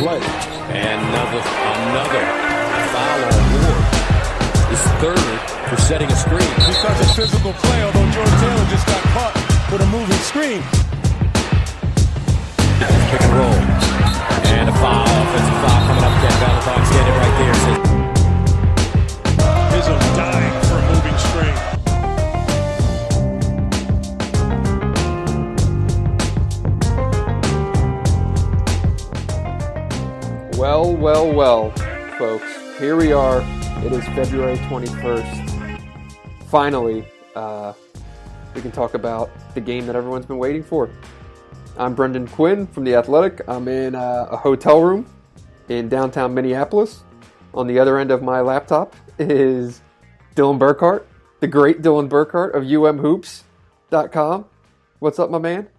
play. And another foul on board. His third for setting a screen. Because of physical play, although Jordan Taylor just got caught with a moving screen. Pick and roll. And a foul. Offensive foul coming up. Ken Valentine standing right there. Izzo dying for a moving screen. Well, folks. Here we are. It is February 21st. Finally, we can talk about the game that everyone's been waiting for. I'm Brendan Quinn from The Athletic. I'm in a hotel room in downtown Minneapolis. On the other end of my laptop is Dylan Burkhart, the great Dylan Burkhart of umhoops.com. What's up, my man?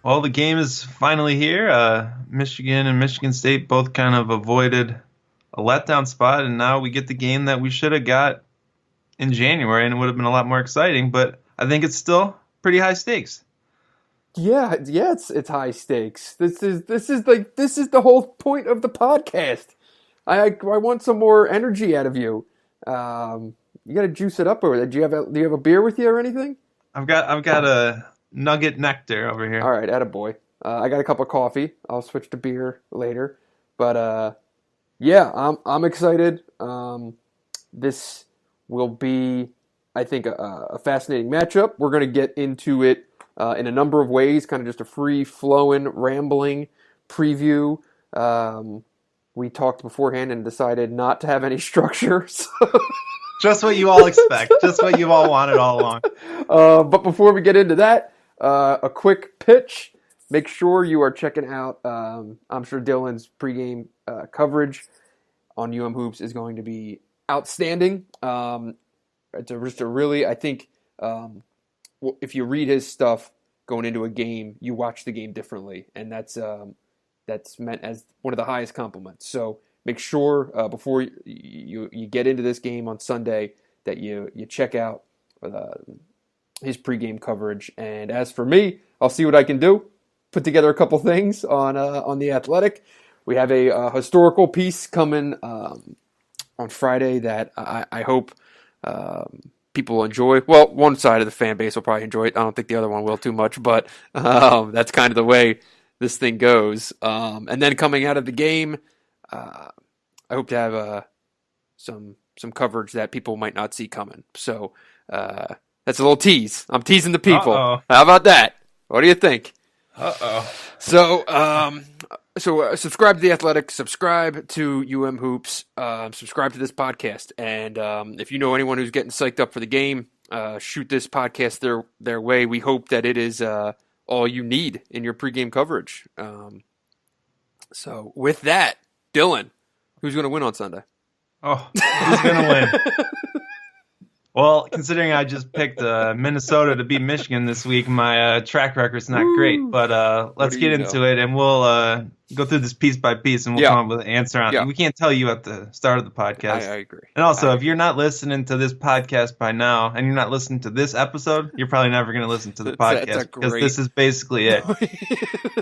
Well, the game is finally here. Michigan and Michigan State both kind of avoided a letdown spot, and now we get the game that we should have got in January, and it would have been a lot more exciting, but I think it's still pretty high stakes. Yeah, it's high stakes. This is the whole point of the podcast. I want some more energy out of you. You got to juice it up over there. Do you have a beer with you or anything? I've got a Nugget Nectar over here. All right, attaboy. I got a cup of coffee. I'll switch to beer later. But yeah, I'm excited. This will be, I think, a fascinating matchup. We're going to get into it in a number of ways, kind of just a free-flowing, rambling preview. We talked beforehand and decided not to have any structure. So just what you all expect. Just what you've all wanted all along. But before we get into that, a quick pitch. Make sure you are checking out, I'm sure Dylan's pregame coverage on UM Hoops is going to be outstanding. It's just a really, I think, if you read his stuff going into a game, you watch the game differently, and that's meant as one of the highest compliments. So make sure before you get into this game on Sunday that you check out his pregame coverage. And as for me, I'll see what I can do. Put together a couple things on The Athletic. We have a historical piece coming on Friday that I hope people will enjoy. Well, one side of the fan base will probably enjoy it. I don't think the other one will too much, but that's kind of the way this thing goes. And then coming out of the game, I hope to have some coverage that people might not see coming. So that's a little tease. I'm teasing the people. Uh-oh. How about that? What do you think? Uh-oh. So subscribe to The Athletic, subscribe to UM Hoops, subscribe to this podcast, and if you know anyone who's getting psyched up for the game, shoot this podcast their way. We hope that it is all you need in your pregame coverage. So with that, Dylan, who's going to win on Sunday? Oh, who's going to win? Well, considering I just picked Minnesota to beat Michigan this week, my track record's not great. But let's get into it, and we'll go through this piece by piece, and we'll come up with an answer on it. We can't tell you at the start of the podcast. I agree. And also, if you're not listening to this podcast by now, and you're not listening to this episode, you're probably never going to listen to the podcast, because this is basically it.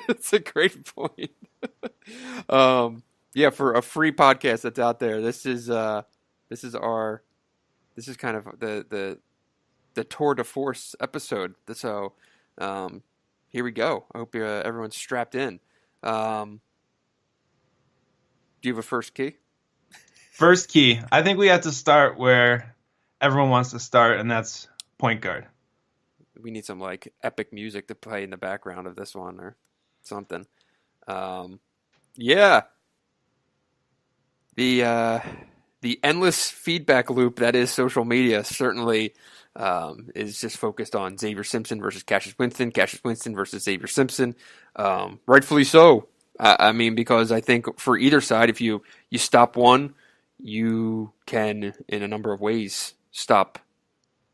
It's a great point. Yeah, for a free podcast that's out there, this is kind of the tour de force episode. So here we go. I hope everyone's strapped in. Do you have a first key? First key. I think we have to start where everyone wants to start, and that's point guard. We need some like epic music to play in the background of this one or something. Yeah. The endless feedback loop that is social media certainly is just focused on Xavier Simpson versus Cassius Winston versus Xavier Simpson. Rightfully so. I mean, because I think for either side, if you stop one, you can, in a number of ways, stop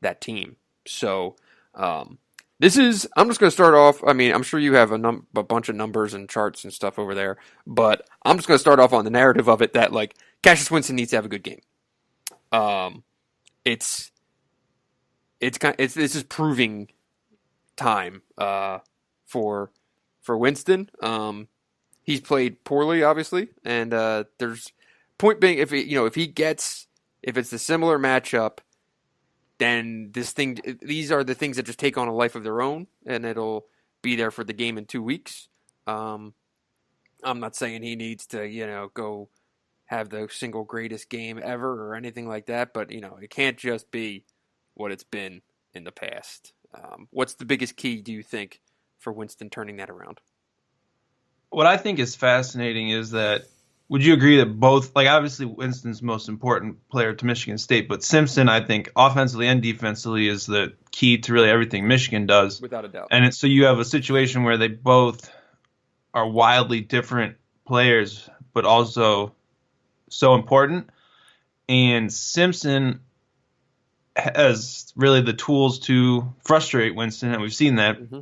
that team. So I'm just going to start off. I mean, I'm sure you have a bunch of numbers and charts and stuff over there, but I'm just going to start off on the narrative of it that, like, Cassius Winston needs to have a good game. This is proving time for Winston. he's played poorly, obviously, and there's point being if it's a similar matchup, then these are the things that just take on a life of their own, and it'll be there for the game in 2 weeks. I'm not saying he needs to go have the single greatest game ever or anything like that, but it can't just be what it's been in the past. What's the biggest key, do you think, for Winston turning that around? What I think is fascinating is that, would you agree that both, like obviously Winston's the most important player to Michigan State, but Simpson, I think, offensively and defensively is the key to really everything Michigan does. Without a doubt. And so you have a situation where they both are wildly different players, but also so important. And Simpson has really the tools to frustrate Winston, and we've seen that. Mm-hmm.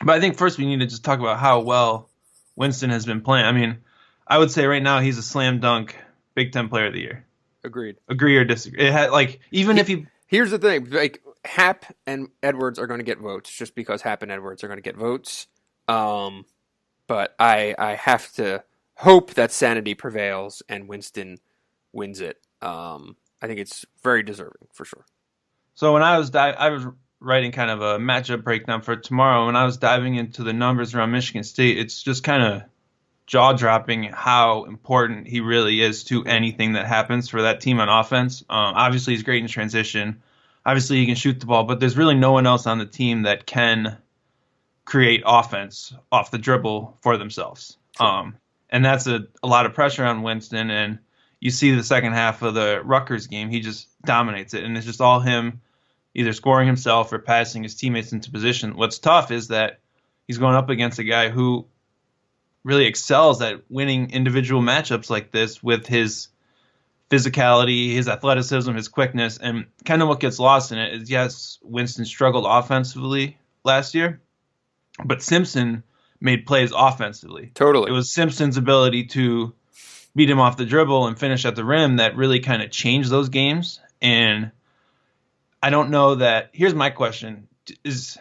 But I think first we need to just talk about how well Winston has been playing. I mean, I would say right now he's a slam dunk Big Ten Player of the Year. Agreed. Agree or disagree? Here's the thing: like Happ and Edwards are going to get votes just because Happ and Edwards are going to get votes. But I have to hope that sanity prevails and Winston wins it. I think it's very deserving for sure. So when I was writing kind of a matchup breakdown for tomorrow, when I was diving into the numbers around Michigan State, it's just kind of jaw-dropping how important he really is to anything that happens for that team on offense. Obviously, he's great in transition. Obviously, he can shoot the ball, but there's really no one else on the team that can create offense off the dribble for themselves. Sure. And that's a lot of pressure on Winston, and you see the second half of the Rutgers game, he just dominates it, and it's just all him either scoring himself or passing his teammates into position. What's tough is that he's going up against a guy who really excels at winning individual matchups like this with his physicality, his athleticism, his quickness, and kind of what gets lost in it is, yes, Winston struggled offensively last year, but Simpson made plays offensively. Totally. It was Simpson's ability to beat him off the dribble and finish at the rim that really kind of changed those games. And I don't know that. Here's my question: Is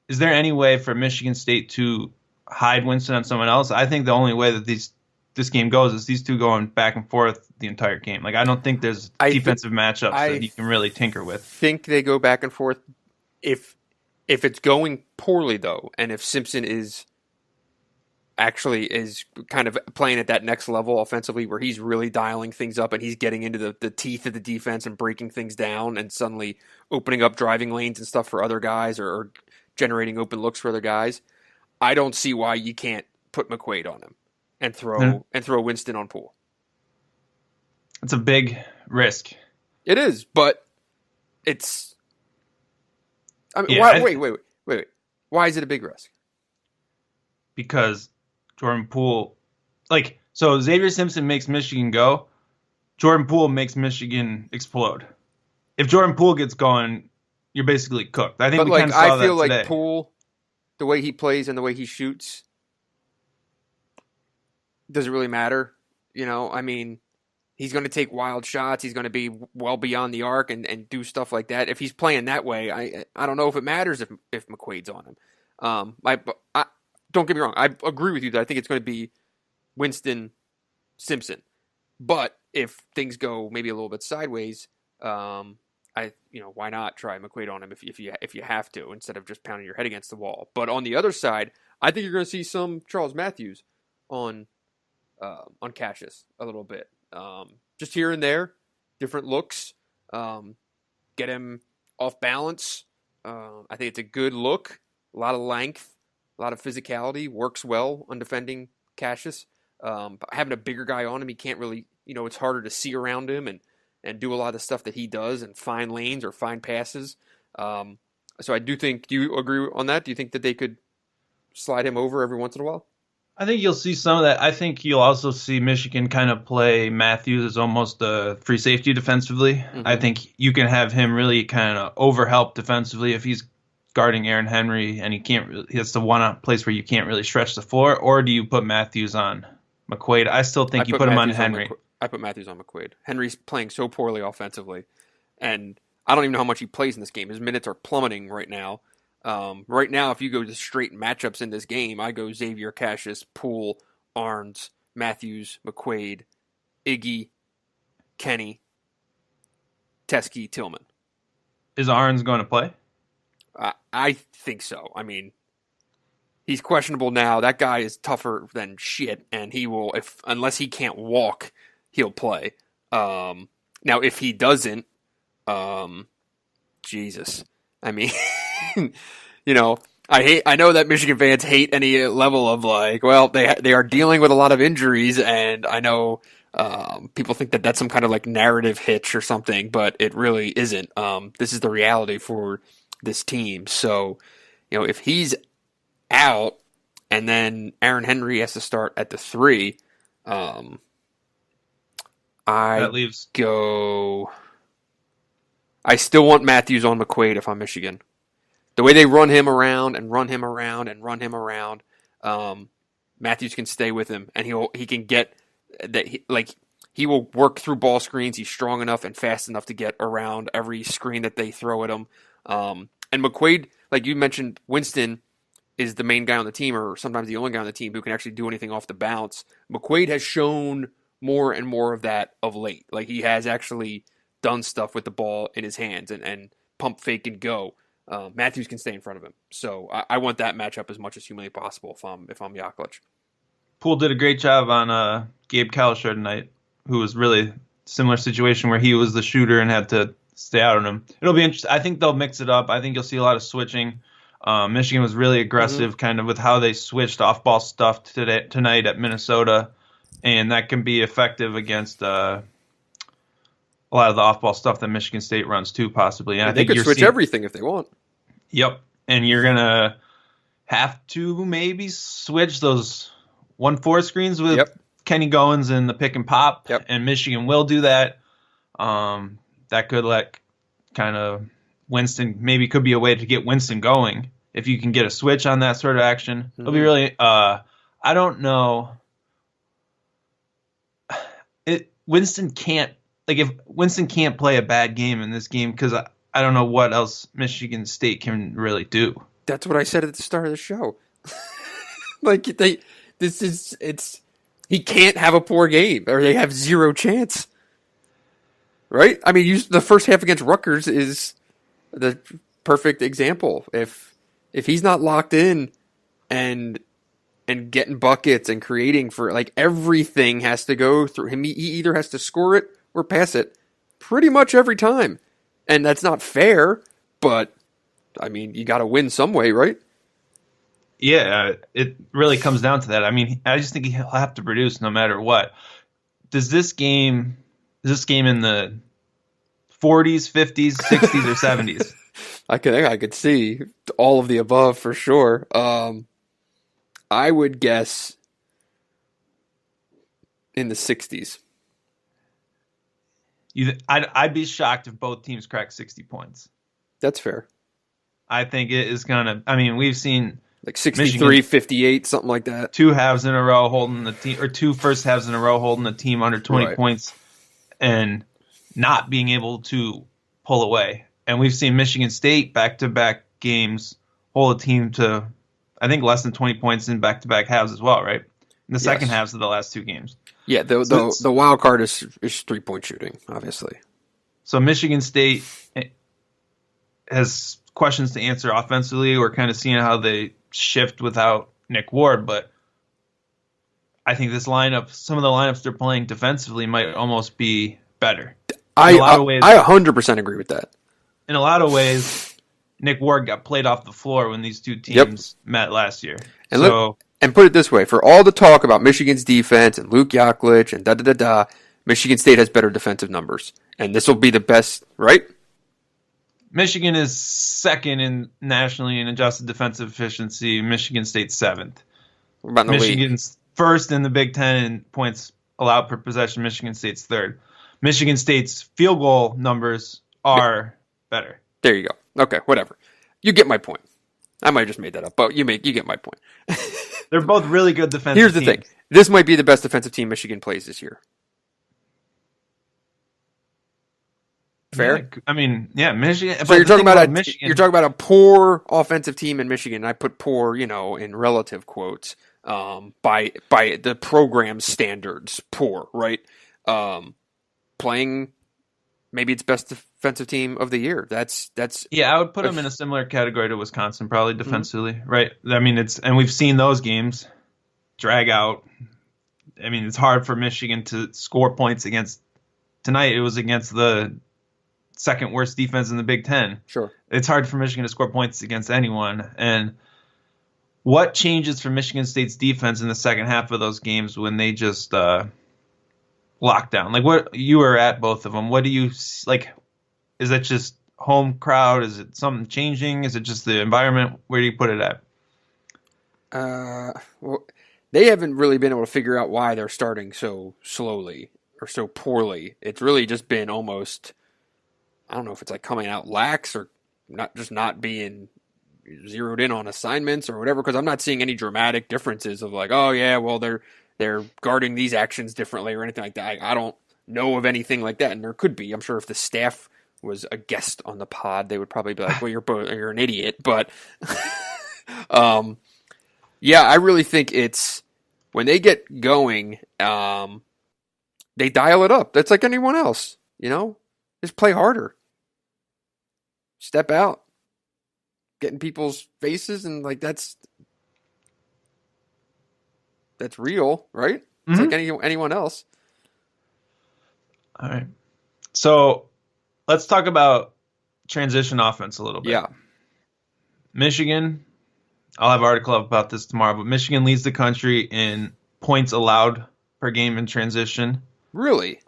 there any way for Michigan State to hide Winston on someone else? I think the only way that this game goes is these two going back and forth the entire game. Like, I don't think there's defensive matchups that he can really tinker with. I think they go back and forth. If it's going poorly, though, and if Simpson is kind of playing at that next level offensively where he's really dialing things up and he's getting into the teeth of the defense and breaking things down and suddenly opening up driving lanes and stuff for other guys or generating open looks for other guys, I don't see why you can't put McQuaid on him and throw Winston on Poole. It's a big risk. It is, but it's... I mean, yeah, wait. Why is it a big risk? Because Jordan Poole, so Xavier Simpson makes Michigan go, Jordan Poole makes Michigan explode. If Jordan Poole gets going, you're basically cooked. I think we kind of saw that today. I feel like Poole, the way he plays and the way he shoots, doesn't really matter. I mean, he's going to take wild shots. He's going to be well beyond the arc and do stuff like that. If he's playing that way, I don't know if it matters if McQuaid's on him. Don't get me wrong. I agree with you that I think it's going to be Winston Simpson. But if things go maybe a little bit sideways, why not try McQuaid on him if you have to instead of just pounding your head against the wall. But on the other side, I think you're going to see some Charles Matthews on Cassius a little bit. Just here and there, different looks, get him off balance. I think it's a good look, a lot of length. A lot of physicality, works well on defending Cassius. Having a bigger guy on him, he can't really, it's harder to see around him and do a lot of the stuff that he does and find lanes or find passes. So I do think, do you agree on that? Do you think that they could slide him over every once in a while? I think you'll see some of that. I think you'll also see Michigan kind of play Matthews as almost a free safety defensively. Mm-hmm. I think you can have him really kind of overhelp defensively if he's guarding Aaron Henry, and that's the one place where you can't really stretch the floor. Or do you put Matthews on McQuaid? I still think you put him on Henry. I put Matthews on McQuaid. Henry's playing so poorly offensively, and I don't even know how much he plays in this game. His minutes are plummeting right now. Right now, if you go to straight matchups in this game, I go Xavier, Cassius, Poole, Arns, Matthews, McQuaid, Iggy, Kenny, Teskey, Tillman. Is Arns going to play? I think so. I mean, he's questionable now. That guy is tougher than shit, and he will, unless he can't walk, he'll play. Now, if he doesn't, Jesus, I mean, I know that Michigan fans hate any level of they are dealing with a lot of injuries, and I know people think that that's some kind of narrative hitch or something, but it really isn't. This is the reality for this team. So, if he's out and then Aaron Henry has to start at the 3, I still want Matthews on McQuaid if I'm Michigan. The way they run him around and run him around and run him around, Matthews can stay with him, and he can get that. He will work through ball screens. He's strong enough and fast enough to get around every screen that they throw at him. And McQuaid, like you mentioned, Winston is the main guy on the team, or sometimes the only guy on the team who can actually do anything off the bounce. McQuaid has shown more and more of that of late. He has actually done stuff with the ball in his hands and pump, fake, and go. Matthews can stay in front of him. So I want that matchup as much as humanly possible if I'm Yaklich. Poole did a great job on Gabe Kalisher tonight, who was really similar situation where he was the shooter and had to stay out on him. It'll be interesting. I think they'll mix it up. I think you'll see a lot of switching. Michigan was really aggressive kind of with how they switched off-ball stuff tonight at Minnesota, and that can be effective against a lot of the off-ball stuff that Michigan State runs too, possibly. And I think they could switch everything if they want. Yep, and you're going to have to maybe switch those 1-4 screens with Kenny Goins and the pick and pop, and Michigan will do that. That could kind of Winston, maybe could be a way to get Winston going if you can get a switch on that sort of action. It'll be really, I don't know. Winston can't, if Winston can't play a bad game in this game, because I don't know what else Michigan State can really do. That's what I said at the start of the show. He can't have a poor game, or they have zero chance. Right? I mean, the first half against Rutgers is the perfect example. If he's not locked in and getting buckets and creating for everything has to go through him. He either has to score it or pass it pretty much every time. And that's not fair, but I mean, you got to win some way, right? Yeah, it really comes down to that. I mean, I just think he'll have to produce no matter what. Is this game in the 40s, 50s, 60s, or 70s? I could see all of the above for sure. I would guess in the 60s. I'd be shocked if both teams crack 60 points. That's fair. I think it is going to... I mean, we've seen... 63, Michigan, 58, something like that. 2 halves in a row holding the team... Or 2 first halves in a row holding the team under 20 points and not being able to pull away. And we've seen Michigan State back-to-back games hold a team to, I think, less than 20 points in back-to-back halves as well, right? In the second halves of the last 2 games. Yeah, the wild card is 3-point shooting, obviously. So Michigan State has questions to answer offensively. We're kind of seeing how they shift without Nick Ward, but I think this lineup, some of the lineups they're playing defensively might almost be better. I 100% agree with that. In a lot of ways, Nick Ward got played off the floor when these two teams met last year. And put it this way, for all the talk about Michigan's defense and Luke Yaklich and Michigan State has better defensive numbers. And this will be the best, right? Michigan is second nationally in adjusted defensive efficiency. Michigan State's 7th. What about in the Michigan's first in the Big Ten in points allowed per possession. Michigan State's 3rd. Michigan State's field goal numbers are better. There you go. Okay, whatever. You get my point. I might have just made that up, but you get my point. They're both really good defensive Here's the teams. thing. This might be the best defensive team Michigan plays this year. Fair? Yeah, I mean, yeah, Michigan. So you're talking about a poor offensive team in Michigan. And I put poor, in relative quotes. by the program standards, poor, right? Playing maybe its best defensive team of the year. That's Yeah, I would put them in a similar category to Wisconsin, probably defensively, right? I mean, and we've seen those games drag out. I mean, it's hard for Michigan to score points against. Tonight, it was against the second worst defense in the Big Ten. Sure. It's hard for Michigan to score points against anyone. And what changes for Michigan State's defense in the second half of those games when they just lock down? Like, what you were at both of them. What do you like? Is that just home crowd? Is it something changing? Is it just the environment? Where do you put it at? Well, they haven't really been able to figure out why they're starting so slowly or so poorly. It's really just been almost, I don't know if it's like coming out lax or not being zeroed in on assignments or whatever, because I'm not seeing any dramatic differences of like, oh yeah, well they're guarding these actions differently or anything like that. I don't know of anything like that, and there could be. I'm sure if the staff was a guest on the pod, they would probably be like, well, you're an idiot. But yeah, I really think it's when they get going, they dial it up. That's like anyone else, just play harder, step out, get in people's faces, and like that's real, right? It's like anyone else. All right. So let's talk about transition offense a little bit. Yeah. Michigan, I'll have an article up about this tomorrow, but Michigan leads the country in points allowed per game in transition. Really?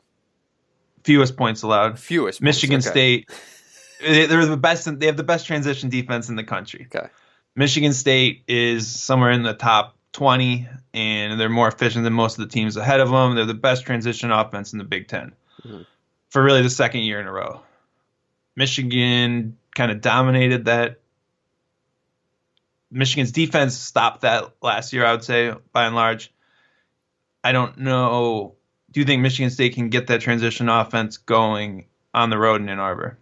Fewest points allowed. Fewest. Michigan points, okay. State, they're the best. They have the best transition defense in the country. Okay. Michigan State is somewhere in the top 20, and they're more efficient than most of the teams ahead of them. They're the best transition offense in the Big Ten for really the second year in a row. Michigan kind of dominated that. Michigan's defense stopped that last year, I would say, by and large. I don't know. Do you think Michigan State can get that transition offense going on the road in Ann Arbor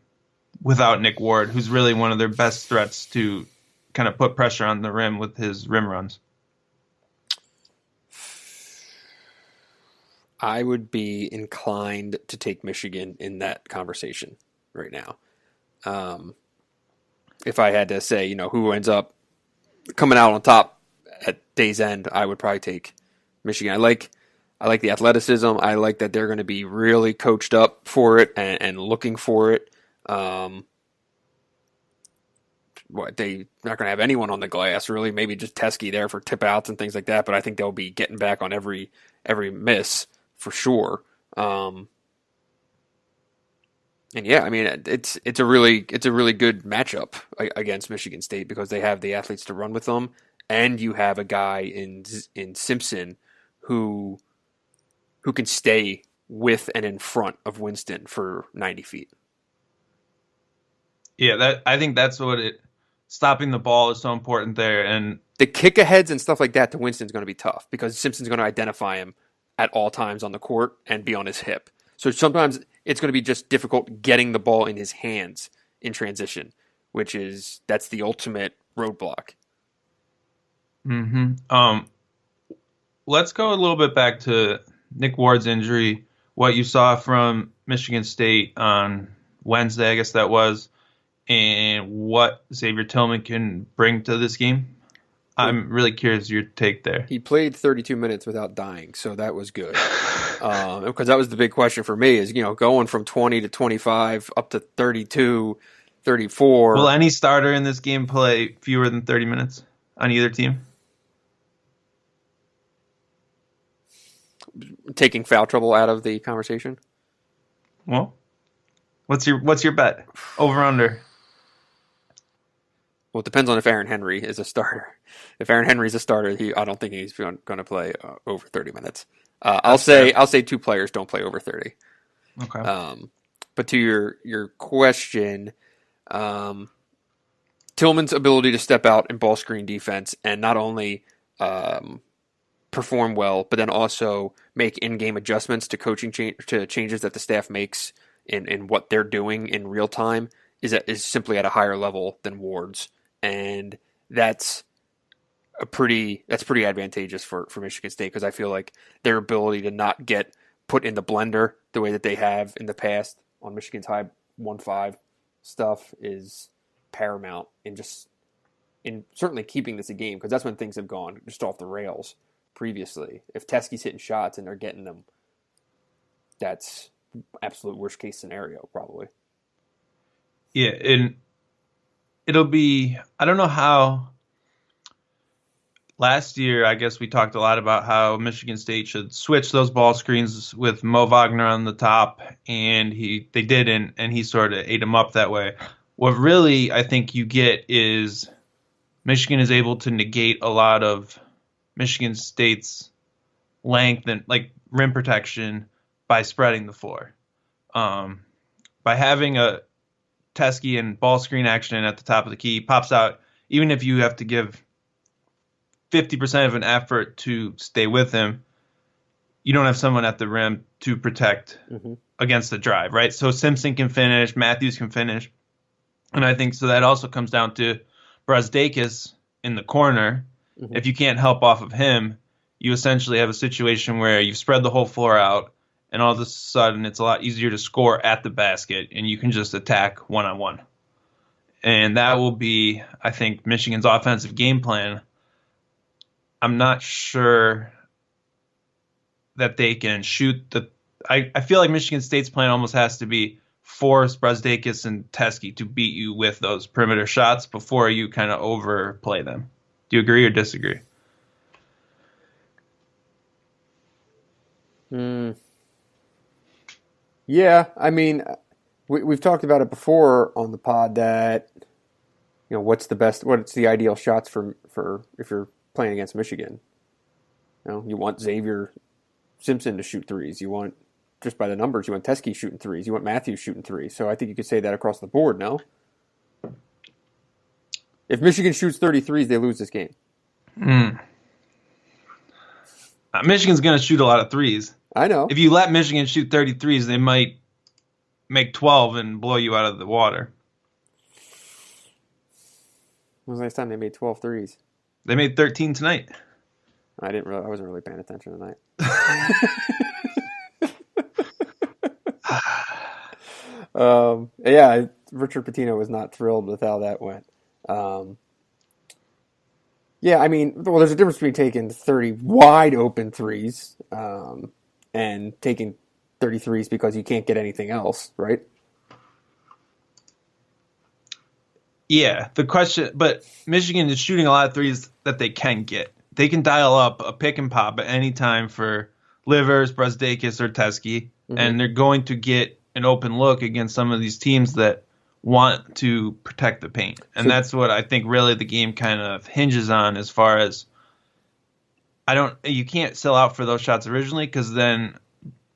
without Nick Ward, who's really one of their best threats to kind of put pressure on the rim with his rim runs? I would be inclined to take Michigan in that conversation right now. If I had to say, who ends up coming out on top at day's end, I would probably take Michigan. I like the athleticism. I like that they're going to be really coached up for it and looking for it. They're not going to have anyone on the glass, really. Maybe just Teskey there for tip outs and things like that. But I think they'll be getting back on every miss for sure. And yeah, I mean, it's a really good matchup against Michigan State because they have the athletes to run with them, and you have a guy in Simpson who can stay with and in front of Winston for 90 feet. Yeah, I think that's what stopping the ball is so important there, and the kick aheads and stuff like that to Winston's going to be tough because Simpson's going to identify him at all times on the court and be on his hip. So sometimes it's going to be just difficult getting the ball in his hands in transition, that's the ultimate roadblock. Let's go a little bit back to Nick Ward's injury, what you saw from Michigan State on Wednesday, I guess that was, and what Xavier Tillman can bring to this game. I'm really curious your take there. He played 32 minutes without dying, so that was good. Because that was the big question for me is, going from 20 to 25 up to 32, 34. Will any starter in this game play fewer than 30 minutes on either team? Taking foul trouble out of the conversation? Well, what's your bet? Over under? Well, it depends on if Aaron Henry is a starter. If Aaron Henry's a starter, I don't think he's going to play over 30 minutes. I'll say two players don't play over 30. Okay. But to your question, Tillman's ability to step out and ball screen defense and not only perform well, but then also make in-game adjustments to to changes that the staff makes in what they're doing in real time is simply at a higher level than Ward's. And that's that's pretty advantageous for Michigan State, because I feel like their ability to not get put in the blender the way that they have in the past on Michigan's high 1-5 stuff is paramount in certainly keeping this a game, because that's when things have gone just off the rails previously. If Teskey's hitting shots and they're getting them, that's absolute worst case scenario probably. Yeah, and it'll be, I don't know how. Last year, I guess we talked a lot about how Michigan State should switch those ball screens with Mo Wagner on the top, and they didn't, and he sort of ate them up that way. What really I think you get is Michigan is able to negate a lot of Michigan State's length and like rim protection by spreading the floor. By having a Teskey and ball screen action at the top of the key, pops out, even if you have to give 50% of an effort to stay with him, you don't have someone at the rim to protect against the drive, right? So Simpson can finish, Matthews can finish. And I think so that also comes down to Brazdeikis in the corner. If you can't help off of him, you essentially have a situation where you've spread the whole floor out, and all of a sudden it's a lot easier to score at the basket, and you can just attack one-on-one. And that will be, I think, Michigan's offensive game plan. I'm not sure that they can shoot the. I feel like Michigan State's plan almost has to be force Brazdeikis and Teskey to beat you with those perimeter shots before you kind of overplay them. Do you agree or disagree? Yeah, I mean, we've talked about it before on the pod that, what's the ideal shots for if you're playing against Michigan. You want Xavier Simpson to shoot threes. You want, just by the numbers, you want Teskey shooting threes. You want Matthews shooting threes. So I think you could say that across the board, no? If Michigan shoots 33s, they lose this game. Michigan's going to shoot a lot of threes. I know. If you let Michigan shoot 33s, they might make 12 and blow you out of the water. When was the last time they made 12 threes? They made 13 tonight. I wasn't really paying attention tonight. Yeah, Richard Pitino was not thrilled with how that went. Yeah, I mean, well, there's a difference between taking 30 wide open threes and taking 33s because you can't get anything else, right? Yeah, but Michigan is shooting a lot of threes that they can get. They can dial up a pick and pop at any time for Livers, Brazdeikis, or Teskey, and they're going to get an open look against some of these teams that want to protect the paint. And that's what I think really the game kind of hinges on, as far as you can't sell out for those shots originally, because then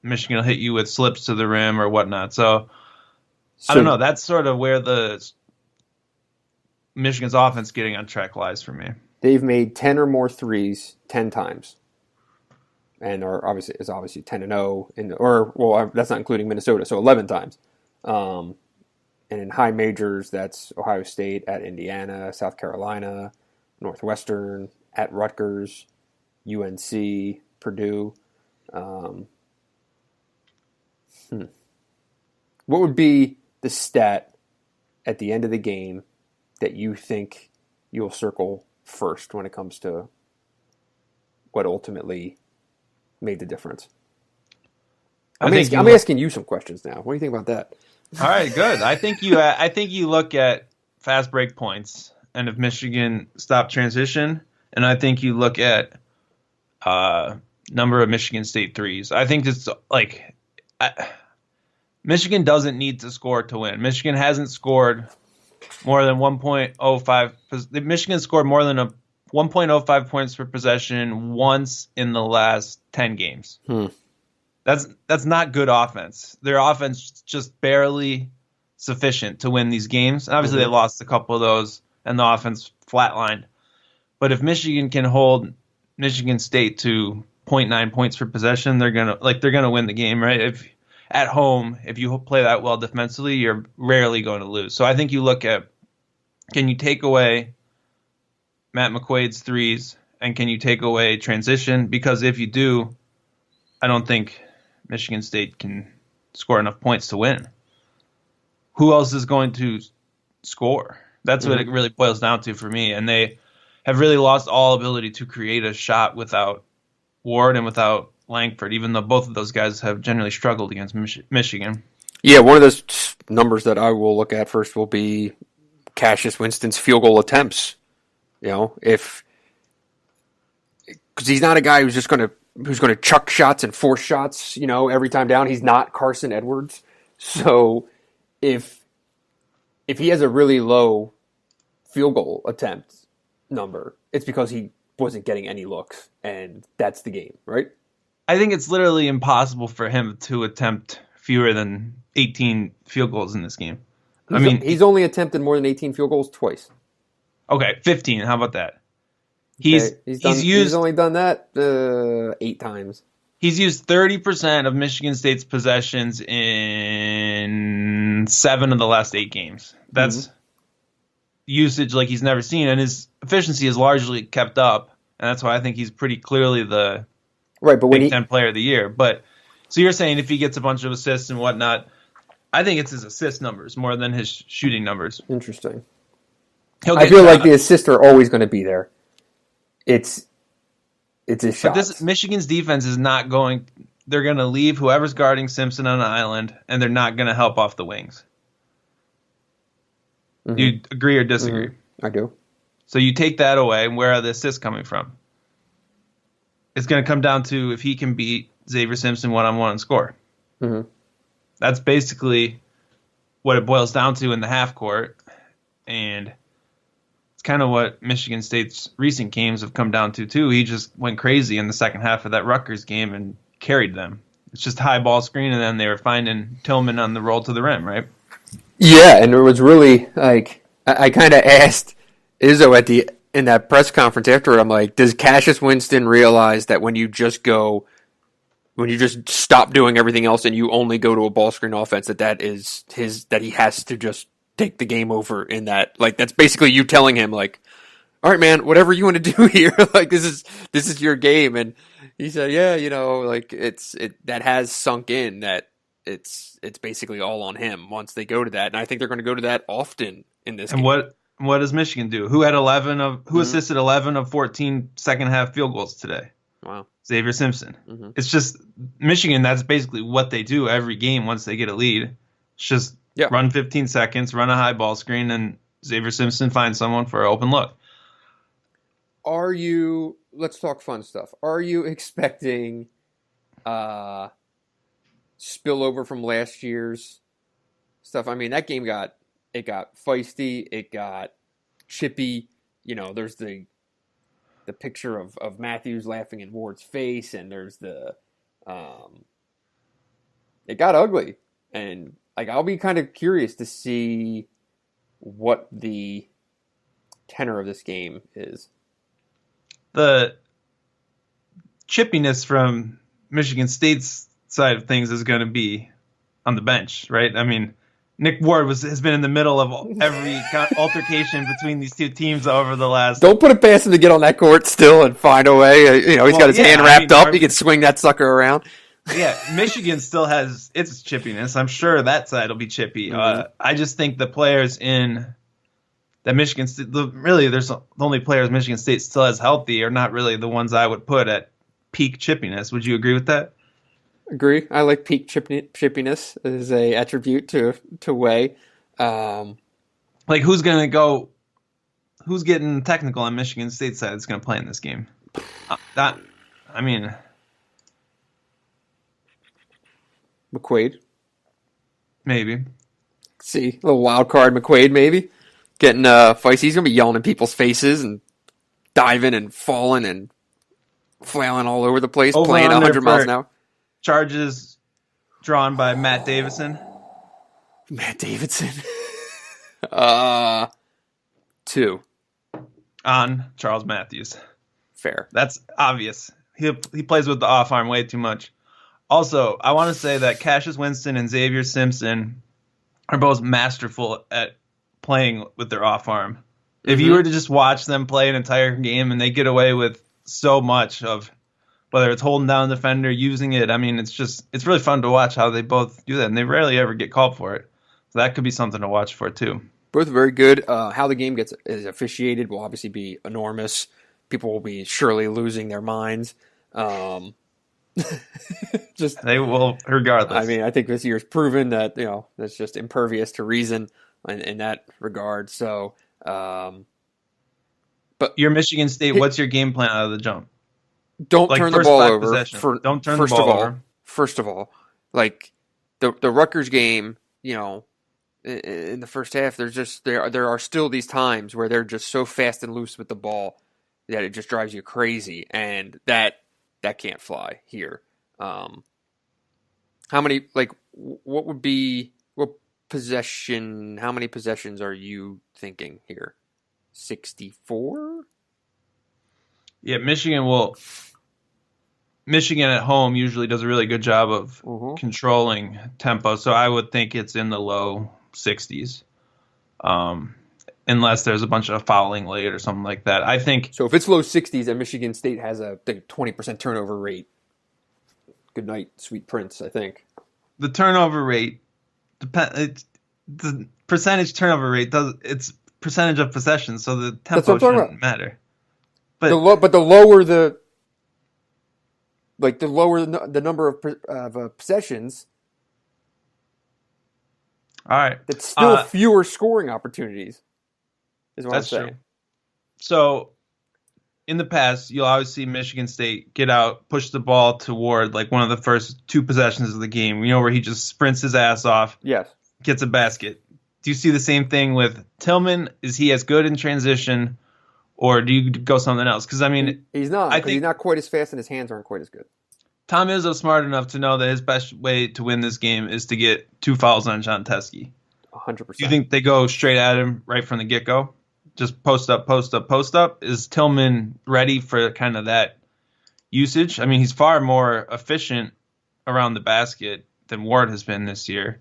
Michigan will hit you with slips to the rim or whatnot. So I don't know. That's sort of where the Michigan's offense getting on track lies for me. They've made 10 or more threes 10 times, and is obviously 10-0 that's not including Minnesota, so 11 times. And in high majors, that's Ohio State, at Indiana, South Carolina, Northwestern, at Rutgers, UNC, Purdue. What would be the stat at the end of the game that you think you'll circle first when it comes to what ultimately made the difference? I'm asking you some questions now. What do you think about that? All right, good. I think you look at fast break points, and if Michigan stopped transition, and I think you look at number of Michigan State threes. I think it's like Michigan doesn't need to score to win. Michigan hasn't scored more than 1.05. Michigan scored more than 1.05 points per possession once in the last 10 games. That's not good offense. Their offense just barely sufficient to win these games. And obviously, they lost a couple of those, and the offense flatlined. But if Michigan can hold Michigan State to 0.9 points per possession, they're gonna win the game, right? If at home, if you play that well defensively, you're rarely going to lose. So I think you look at, can you take away Matt McQuaid's threes, and can you take away transition? Because if you do, I don't think Michigan State can score enough points to win. Who else is going to score? That's what it really boils down to for me. And they have really lost all ability to create a shot without Ward and without Langford, even though both of those guys have generally struggled against Michigan. Yeah, one of those numbers that I will look at first will be Cassius Winston's field goal attempts. You know, because he's not a guy who's going to chuck shots and force shots, you know, every time down. He's not Carson Edwards. So if he has a really low field goal attempt number, it's because he wasn't getting any looks, and that's the game, right? I think it's literally impossible for him to attempt fewer than 18 field goals in this game. He's only attempted more than 18 field goals twice. Okay, 15. How about that? He's only done that 8 times. He's used 30% of Michigan State's possessions in 7 of the last 8 games. That's usage like he's never seen, and his efficiency is largely kept up, and that's why I think he's pretty clearly the Big Ten Player of the Year. But so you're saying if he gets a bunch of assists and whatnot, I think it's his assist numbers more than his shooting numbers. Interesting. I feel like the assists are always going to be there. It's his shots. But Michigan's defense is not going. They're going to leave whoever's guarding Simpson on an island, and they're not going to help off the wings. Do you agree or disagree? I do. So you take that away, and where are the assists coming from? It's going to come down to if he can beat Xavier Simpson one-on-one and score. That's basically what it boils down to in the half court, and it's kind of what Michigan State's recent games have come down to, too. He just went crazy in the second half of that Rutgers game and carried them. It's just high ball screen, and then they were finding Tillman on the roll to the rim, right? Yeah, and it was really, like, I kind of asked Izzo in that press conference afterward, I'm like, does Cassius Winston realize that when you just stop doing everything else and you only go to a ball screen offense, that he has to just take the game over in that? Like, that's basically you telling him, like, all right, man, whatever you want to do here, like, this is your game. And he said, yeah, you know, like, that has sunk in, that it's basically all on him once they go to that. And I think they're going to go to that often in this game. And what does Michigan do? Who assisted 11 of 14 second half field goals today? Wow. Xavier Simpson. It's just Michigan, that's basically what they do every game once they get a lead. It's just run 15 seconds, run a high ball screen, and Xavier Simpson finds someone for an open look. Let's talk fun stuff. Are you expecting spillover from last year's stuff? I mean, that game got feisty, it got chippy. You know, there's the picture of Matthews laughing in Ward's face, and there's it got ugly. And like, I'll be kind of curious to see what the tenor of this game is. The chippiness from Michigan State's side of things is going to be on the bench, right? I mean, Nick Ward has been in the middle of every altercation between these two teams over the last. Don't put it past him to get on that court still and find a way. You know, he's got his hand wrapped up. He can swing that sucker around. Yeah, Michigan still has its chippiness. I'm sure that side will be chippy. I just think the players in that Michigan State, there's the only players Michigan State still has healthy are not really the ones I would put at peak chippiness. Would you agree with that? Agree. I like peak chippiness as a attribute to Way. Like, who's getting technical on Michigan State side that's going to play in this game? McQuaid. Maybe. See, a little wild card McQuaid maybe. Getting feisty. He's going to be yelling in people's faces and diving and falling and flailing all over the place, playing 100 miles an hour. Charges drawn by Matt Davidson. Matt Davidson. 2. On Charles Matthews. Fair. That's obvious. He plays with the off arm way too much. Also, I want to say that Cassius Winston and Xavier Simpson are both masterful at playing with their off arm. If you were to just watch them play an entire game and they get away with so much of whether it's holding down the defender, using it, I mean, it's really fun to watch how they both do that, and they rarely ever get called for it. So that could be something to watch for too. Both very good. How the game is officiated will obviously be enormous. People will be surely losing their minds. Just they will, regardless. I mean, I think this year's proven that that's just impervious to reason in that regard. So, but your Michigan State, what's your game plan out of the jump? Don't turn the ball over. Don't turn the ball over. First of all, like the Rutgers game, in the first half, there are still these times where they're just so fast and loose with the ball that it just drives you crazy, and that can't fly here. How many how many possessions are you thinking here? 64? Yeah, Michigan at home usually does a really good job of controlling tempo, so I would think it's in the low 60s. Unless there's a bunch of fouling late or something like that. I think so. If it's low 60s and Michigan State has a 20% turnover rate, good night, sweet prince. I think the turnover rate, the percentage turnover rate it's percentage of possession, so the tempo shouldn't matter. But the lower the number of possessions, all right, it's still fewer scoring opportunities. Is what That's I'm saying. True. So, in the past, you'll always see Michigan State get out, push the ball toward like one of the first 2 possessions of the game. Where he just sprints his ass off. Yes. Gets a basket. Do you see the same thing with Tillman? Is he as good in transition, or do you go something else? Because I mean, he's not. I think he's not quite as fast, and his hands aren't quite as good. Tom Izzo's smart enough to know that his best way to win this game is to get 2 fouls on John Teskey. 100%. Do you think they go straight at him right from the get-go? Just post up, post up, post up? Is Tillman ready for kind of that usage? I mean, he's far more efficient around the basket than Ward has been this year.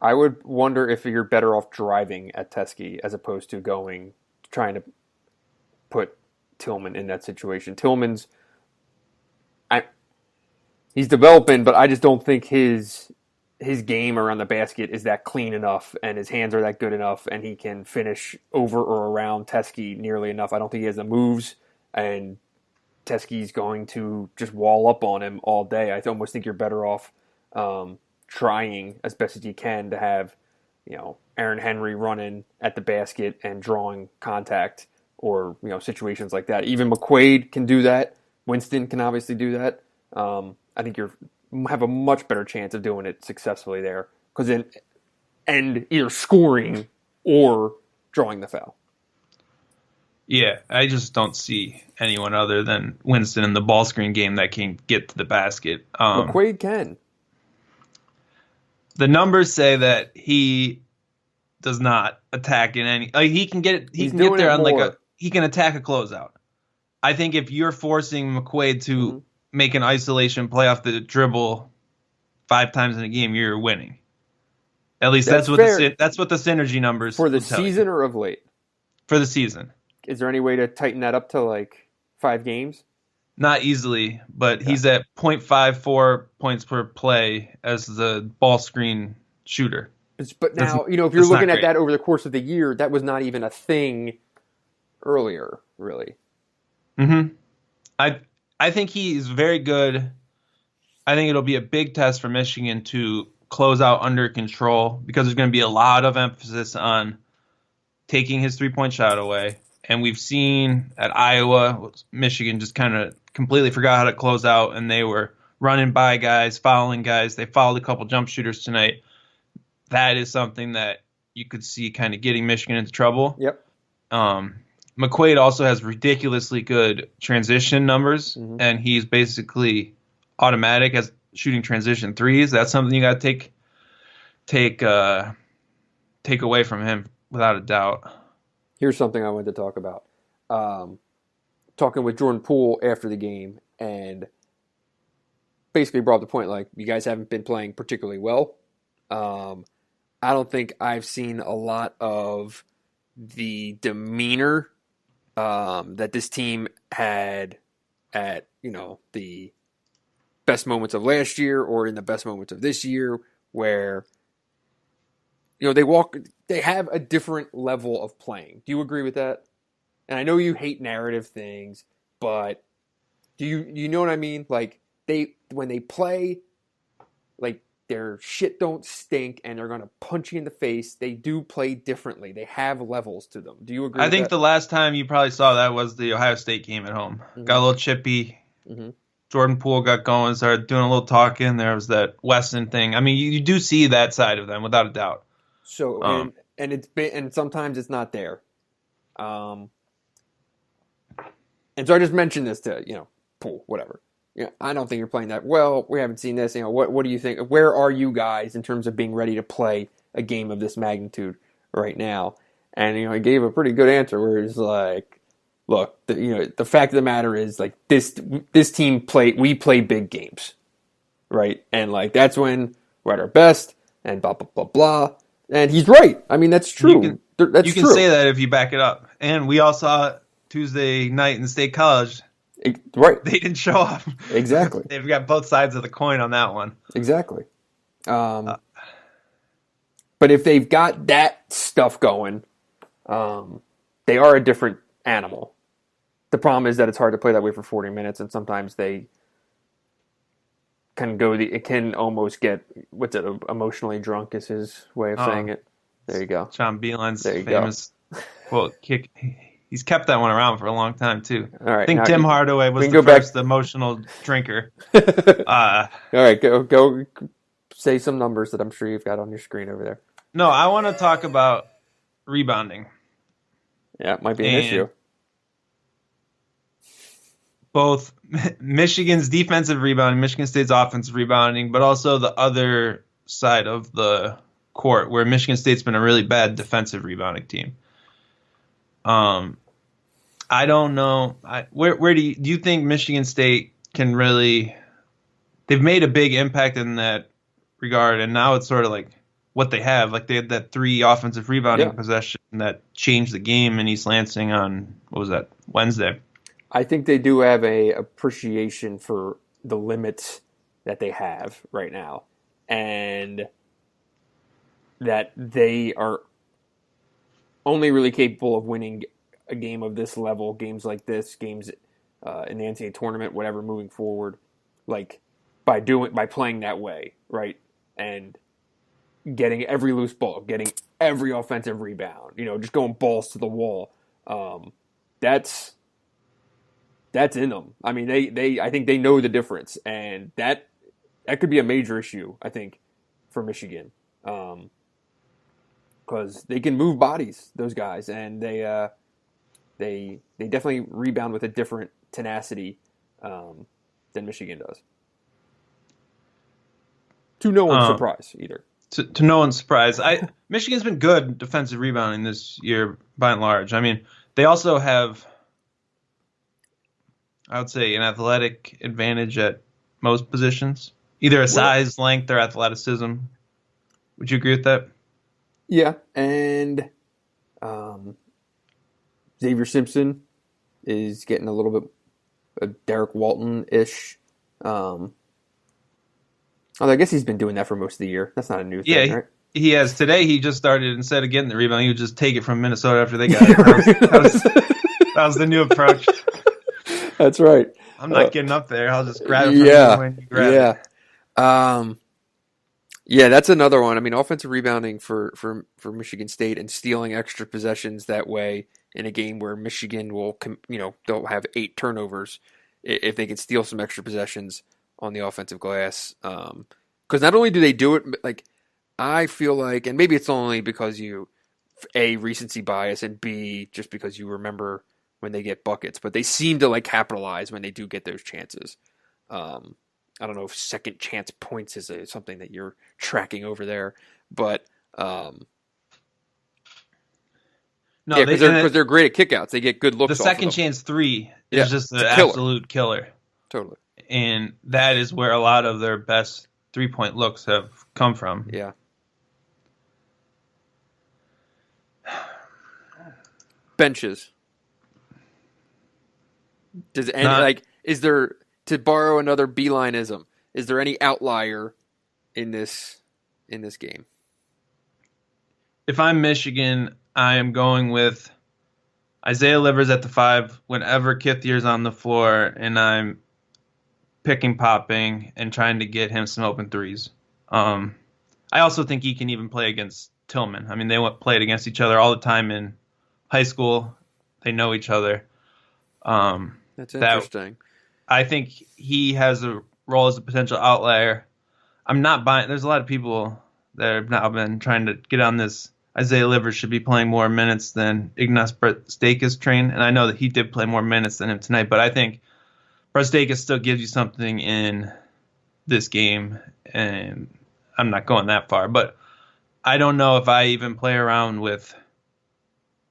I would wonder if you're better off driving at Teskey as opposed to trying to put Tillman in that situation. Tillman's he's developing, but I just don't think his game around the basket is that clean enough, and his hands are that good enough, and he can finish over or around Teskey nearly enough. I don't think he has the moves, and Teskey's going to just wall up on him all day. I almost think you're better off trying as best as you can to have, Aaron Henry running at the basket and drawing contact, or situations like that. Even McQuaid can do that. Winston can obviously do that. I think you have a much better chance of doing it successfully there, because and either scoring or drawing the foul. Yeah, I just don't see anyone other than Winston in the ball screen game that can get to the basket. McQuaid can. The numbers say that he does not attack in any. He can get it. He can get there on he can attack a closeout. I think if you're forcing McQuaid to make an isolation play off the dribble 5 times in a game, you're winning. At least that's what the synergy numbers for the season or of late. For the season. Is there any way to tighten that up to like 5 games? Not easily, but he's at 0.54 points per play as the ball screen shooter. But now, if you're looking at that over the course of the year, that was not even a thing earlier, really. Mm-hmm. I think he is very good. I think it'll be a big test for Michigan to close out under control, because there's going to be a lot of emphasis on taking his 3-point shot away. And we've seen at Iowa, Michigan just kind of completely forgot how to close out, and they were running by guys, fouling guys. They fouled a couple jump shooters tonight. That is something that you could see kind of getting Michigan into trouble. Yep. McQuaid also has ridiculously good transition numbers, and he's basically automatic as shooting transition threes. That's something you got to take away from him without a doubt. Here's something I wanted to talk about. Talking with Jordan Poole after the game, and basically brought up the point, like, you guys haven't been playing particularly well. I don't think I've seen a lot of the demeanor that this team had at, the best moments of last year or in the best moments of this year, where, they have a different level of playing. Do you agree with that? And I know you hate narrative things, but do you know what I mean? Like, when they play, like, their shit don't stink and they're going to punch you in the face. They do play differently. They have levels to them. Do you agree I with think that? the last time you probably saw that was the Ohio State game at home. Mm-hmm. Got a little chippy. Mm-hmm. Jordan Poole got going, started doing a little talking. There was that Weston thing. I mean, you do see that side of them without a doubt. So and sometimes it's not there. And so I just mentioned this to Poole, whatever. I don't think you're playing that well. We haven't seen this. What do you think? Where are you guys in terms of being ready to play a game of this magnitude right now? And he gave a pretty good answer where he's like, look, the fact of the matter is, like, this team we play big games, right? And like that's when we're at our best, and blah blah blah blah. And he's right. I mean, that's true. That's you can true. say that if you back it up. And we all saw Tuesday night in State College. Right. They didn't show up. Exactly. They've got both sides of the coin on that one. Exactly. But if they've got that stuff going, they are a different animal. The problem is that it's hard to play that way for 40 minutes, and sometimes they can it can almost get, emotionally drunk is his way of saying it. There you go. John Bielen's famous quote kick. He's kept that one around for a long time too. All right, I think Tim Hardaway was the first emotional drinker. All right, go say some numbers that I'm sure you've got on your screen over there. No, I want to talk about rebounding. Yeah, it might be an issue. Both Michigan's defensive rebounding, Michigan State's offensive rebounding, but also the other side of the court where Michigan State's been a really bad defensive rebounding team. I don't know. Where do you think Michigan State can really? They've made a big impact in that regard, and now it's sort of like what they have. Like they had that 3 offensive rebounding possession that changed the game in East Lansing on Wednesday. I think they do have a appreciation for the limits that they have right now, and that they are only really capable of winning a game of this level, games like this, games in the NCAA tournament, whatever, moving forward, like by playing that way, right, and getting every loose ball, getting every offensive rebound, just going balls to the wall. That's in them. I mean, I think they know the difference, and that could be a major issue, I think, for Michigan, because they can move bodies, those guys, and they definitely rebound with a different tenacity than Michigan does. To no one's surprise, either. To no one's surprise, Michigan's been good defensive rebounding this year by and large. I mean, they also have, I would say, an athletic advantage at most positions, either a size, length, or athleticism. Would you agree with that? Yeah, and Xavier Simpson is getting a little bit Derek Walton-ish. Although I guess he's been doing that for most of the year. That's not a new thing, right? He has. Today he just started, instead of getting the rebound, he would just take it from Minnesota after they got it. That was the new approach. That's right. I'm not getting up there. I'll just grab it from you when you grab it. Yeah, that's another one. I mean, offensive rebounding for Michigan State and stealing extra possessions that way in a game where Michigan will, they'll have 8 turnovers if they can steal some extra possessions on the offensive glass. Because not only do they do it, like, I feel like, and maybe it's only because you, A, recency bias, and B, just because you remember when they get buckets, but they seem to like capitalize when they do get those chances. I don't know if second chance points is something that you're tracking over there, but no, because they're great at kickouts. They get good looks. The second chance 3 is just an absolute killer. Totally. And that is where a lot of their best 3-point looks have come from. Yeah. benches. Does any is there, to borrow another Beelineism, is there any outlier in this game? If I'm Michigan, I am going with Isaiah Livers at the 5 whenever Kithier's on the floor, and I'm picking popping and trying to get him some open threes. I also think he can even play against Tillman. I mean, they played against each other all the time in high school. They know each other. That's interesting. I think he has a role as a potential outlier. I'm not buying. There's a lot of people that have now been trying to get on this. Isaiah Livers should be playing more minutes than Ignas Brazdeikis train, and I know that he did play more minutes than him tonight, but I think Brazdeikis still gives you something in this game, and I'm not going that far, but I don't know if I even play around with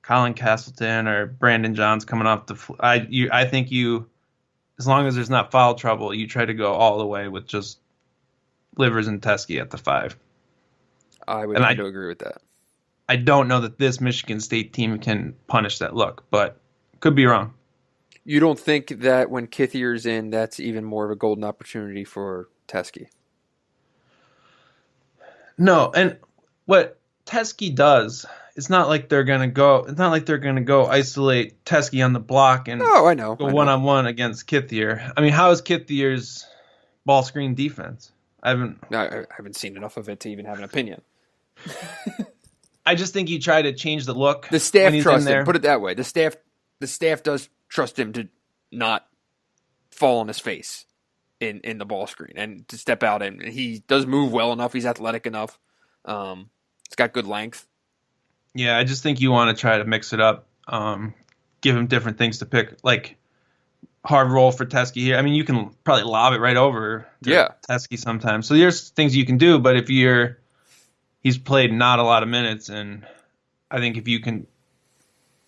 Colin Castleton or Brandon Johns coming off the floor. I think you, as long as there's not foul trouble, you try to go all the way with just Livers and Teskey at the 5. I would have to agree with that. I don't know that this Michigan State team can punish that look, but could be wrong. You don't think that when Kithier's in, that's even more of a golden opportunity for Teskey? No, and what Teskey does, it's not like they're gonna go isolate Teskey on the block and go one-on-one against Kithier. I mean, how is Kithier's ball screen defense? I haven't seen enough of it to even have an opinion. I just think you try to change the look. The staff trusts him. Put it that way. The staff does trust him to not fall on his face in the ball screen and to step out. And he does move well enough. He's athletic enough. He's got good length. Yeah, I just think you want to try to mix it up. Give him different things to pick, like hard roll for Teskey here. I mean, you can probably lob it right over to Teskey sometimes. So there's things you can do, but if he's played not a lot of minutes, and I think if you can,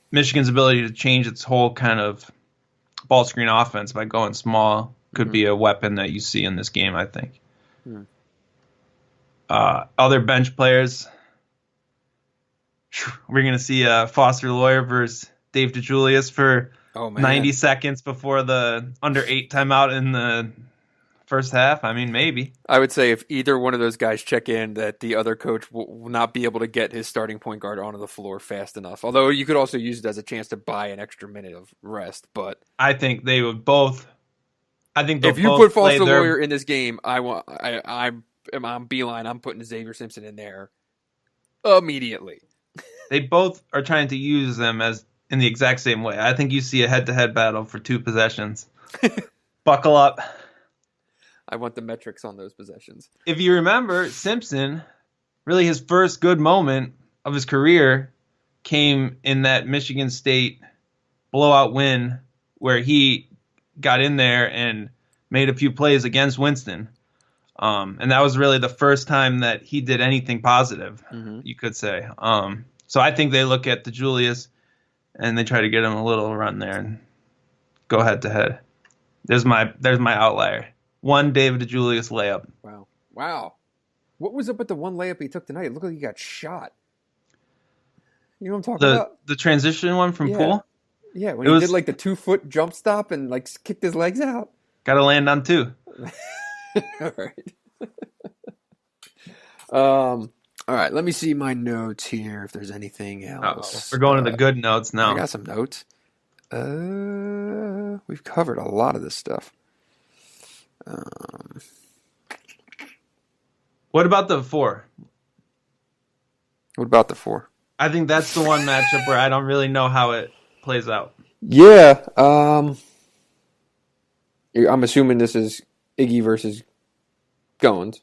Michigan's ability to change its whole kind of ball screen offense by going small could be a weapon that you see in this game, I think. Other bench players, we're going to see Foster Lawyer versus Dave DeJulius for 90 seconds before the under 8 timeout in the first half. I mean, maybe. I would say if either one of those guys check in, that the other coach will not be able to get his starting point guard onto the floor fast enough. Although you could also use it as a chance to buy an extra minute of rest. But I think they would both. If you put Foster Lawyer in this game, I'm on Beeline. I'm putting Xavier Simpson in there immediately. They both are trying to use them as in the exact same way. I think you see a head-to-head battle for 2 possessions. Buckle up. I want the metrics on those possessions. If you remember, Simpson, really his first good moment of his career came in that Michigan State blowout win where he got in there and made a few plays against Winston. And that was really the first time that he did anything positive, you could say. So I think they look at DeJulius and they try to get him a little run there and go head-to-head. There's my outlier. One David DeJulius layup. Wow. What was up with the one layup he took tonight? It looked like he got shot. You know what I'm talking about? The transition one from Poole? Yeah, when he did like the 2-foot jump stop and like kicked his legs out. Got to land on 2. All right. All right, let me see my notes here if there's anything else. We're going to the good notes now. I got some notes. We've covered a lot of this stuff. What about the 4? What about the 4? I think that's the one matchup where I don't really know how it plays out. Yeah. I'm assuming this is Iggy versus Goins.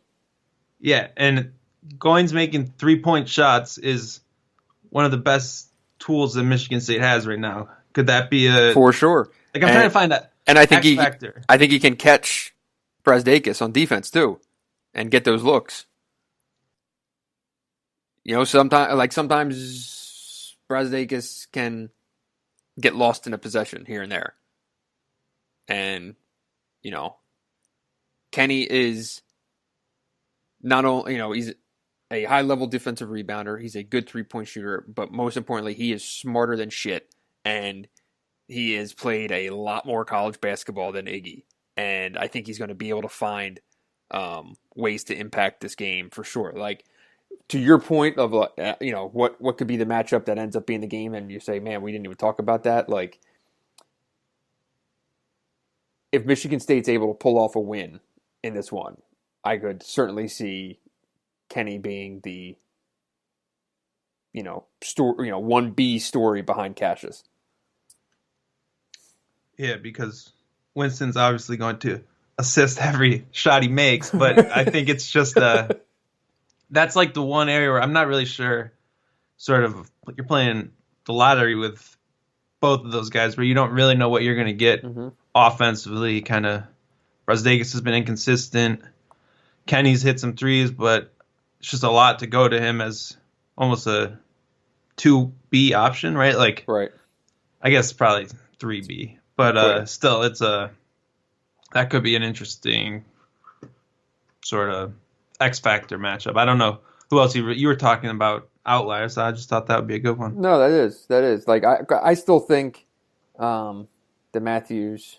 Yeah, and Goins making 3-point shots is one of the best tools that Michigan State has right now. Could that be for sure? Like I'm trying to find that. And I think factor. I think he can catch Brazdeikis on defense too, and get those looks. You know, sometimes Brazdeikis can get lost in a possession here and there, and you know, Kenny is not only he's a high-level defensive rebounder. He's a good 3-point shooter, but most importantly, he is smarter than shit and he has played a lot more college basketball than Iggy, and I think he's going to be able to find ways to impact this game for sure. Like, to your point of what could be the matchup that ends up being the game, and you say, man, we didn't even talk about that. Like, if Michigan State's able to pull off a win in this one, I could certainly see Kenny being the 1B story behind Cassius. Yeah, because Winston's obviously going to assist every shot he makes, but I think it's just that's like the one area where I'm not really sure. Sort of, you're playing the lottery with both of those guys, where you don't really know what you're going to get offensively. Kind of, Brazdeikis has been inconsistent. Kenny's hit some threes, but it's just a lot to go to him as almost a 2B option, right? Like, right. I guess probably 3B, but still, it's that could be an interesting sort of X factor matchup. I don't know who else you were talking about outliers. So I just thought that would be a good one. No, that is like I still think the Matthews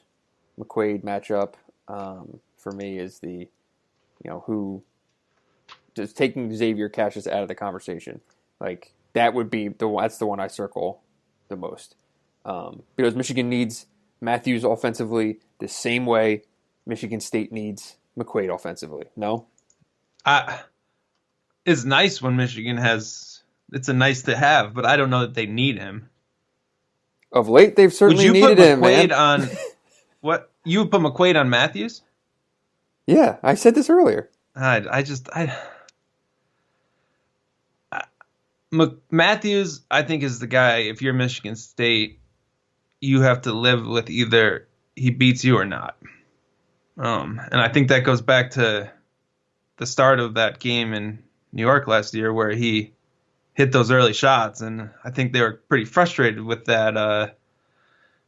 McQuaid matchup for me is the who just taking Xavier Cassius out of the conversation. Like, that would be that's the one I circle the most because Michigan needs Matthews offensively the same way Michigan State needs McQuaid offensively. No. It's nice when Michigan has. It's a nice to have, but I don't know that they need him. Of late, they've certainly needed him. Would you put McQuaid man. on what? You would put McQuaid on Matthews? Yeah, I said this earlier. Matthews, I think, is the guy. If you're Michigan State, you have to live with either he beats you or not. And I think that goes back to the start of that game in New York last year, where he hit those early shots, and I think they were pretty frustrated with that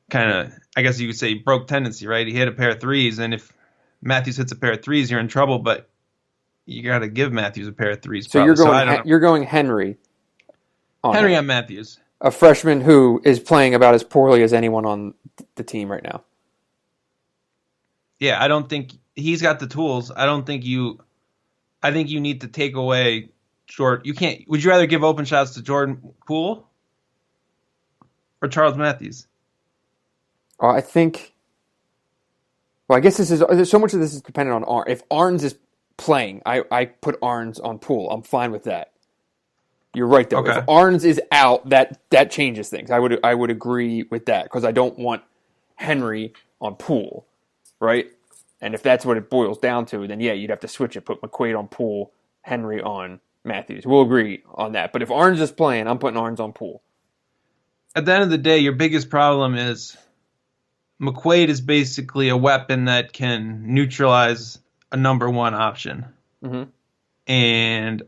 kind of, I guess you could say, broke tendency, right? He hit a pair of threes, and if Matthews hits a pair of threes, you're in trouble, but you got to give Matthews a pair of threes. So you're going Henry on Matthews, a freshman who is playing about as poorly as anyone on the team right now. Yeah, I don't think he's got the tools. I think you need to take away Jordan. You can't. Would you rather give open shots to Jordan Poole or Charles Matthews? I think. Well, I guess so much of this is dependent on Arns. If Arns is playing, I put Arns on Poole. I'm fine with that. You're right though. Okay. If Arns is out, that changes things. I would agree with that because I don't want Henry on Poole, right? And if that's what it boils down to, then yeah, you'd have to switch it. Put McQuaid on Poole, Henry on Matthews. We'll agree on that. But if Arns is playing, I'm putting Arns on Poole. At the end of the day, your biggest problem is McQuaid is basically a weapon that can neutralize a number one option. Mm-hmm. And